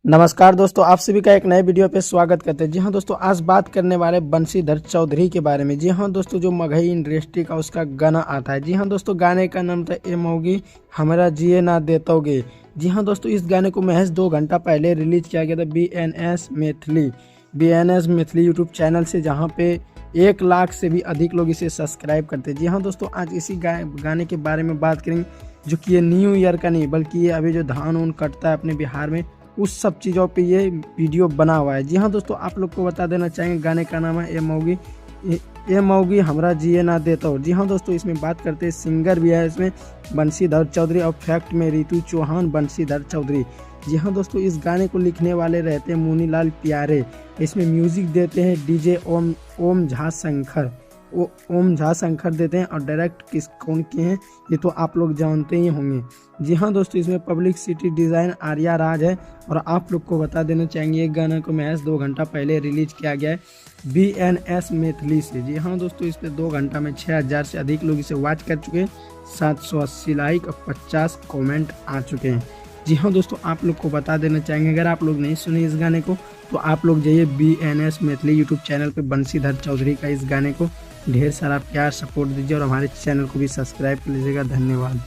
नमस्कार दोस्तों, आप सभी का एक नए वीडियो पे स्वागत करते हैं। जी हाँ दोस्तों, आज बात करने वाले बंशीधर चौधरी के बारे में। जी हाँ दोस्तों, जो मगही इंडस्ट्री का उसका गाना आता है। जी हाँ दोस्तों, गाने का नाम था ए मौगी हमरा जिए ना देतोगे। जी हाँ दोस्तों, इस गाने को महज 2 घंटा पहले रिलीज किया गया था BNS मैथिली यूट्यूब चैनल से, जहाँ पे 1 लाख से भी अधिक लोग इसे सब्सक्राइब करते हैं। जी हाँ दोस्तों, आज इसी गाने के बारे में बात करेंगे, जो कि ये न्यू ईयर का नहीं बल्कि ये अभी जो धान उन कटता है अपने बिहार में, उस सब चीज़ों पे ये वीडियो बना हुआ है। जी हाँ दोस्तों, आप लोग को बता देना चाहेंगे, गाने का नाम है ए मौगी हमरा जिए ना देता हो। जी हाँ दोस्तों, इसमें बात करते हैं, सिंगर भी है इसमें बंशीधर चौधरी, और फैक्ट में रितु चौहान बंशीधर चौधरी। जी हाँ दोस्तों, इस गाने को लिखने वाले रहते हैं मुनीलाल प्यारे। इसमें म्यूजिक देते हैं डीजे ओम झा शंकर देते हैं, और डायरेक्ट कौन किए हैं ये तो आप लोग जानते ही होंगे। जी हाँ दोस्तों, इसमें पब्लिसिटी डिज़ाइन आर्या राज है। और आप लोग को बता देना चाहेंगे, एक गाना को महज 2 घंटा पहले रिलीज किया गया है BNS मैथिली से। जी हाँ दोस्तों, इस पर 2 घंटा में 6000 से अधिक लोग इसे वॉच कर चुके हैं, 780 लाइक और 50 कमेंट आ चुके हैं। जी हाँ दोस्तों, आप लोग को बता देना चाहेंगे, अगर आप लोग नहीं सुने इस गाने को तो आप लोग जाइए BNS मैथिली यूट्यूब चैनल पे बंशीधर चौधरी का इस गाने को ढेर सारा प्यार सपोर्ट दीजिए, और हमारे चैनल को भी सब्सक्राइब कर लीजिएगा। धन्यवाद।